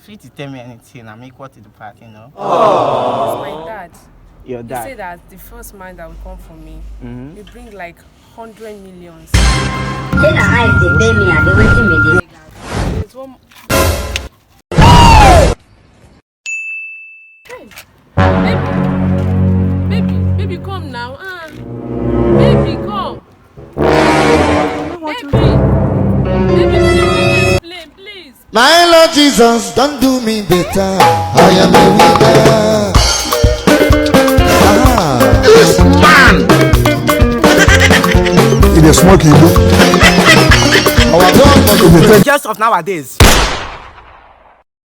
free to tell me anything. I'm equal to the party, no? Oh. It's my dad. Your dad? He said that the first man that will come for me, he bring like 100 million. Then I pay me and they waiting me. There's one. Hey, baby, come now. Baby, come. Baby, please explain, please. My Lord Jesus, don't do me better. I am a winner. This man. It is smoking. Our God, Just of nowadays.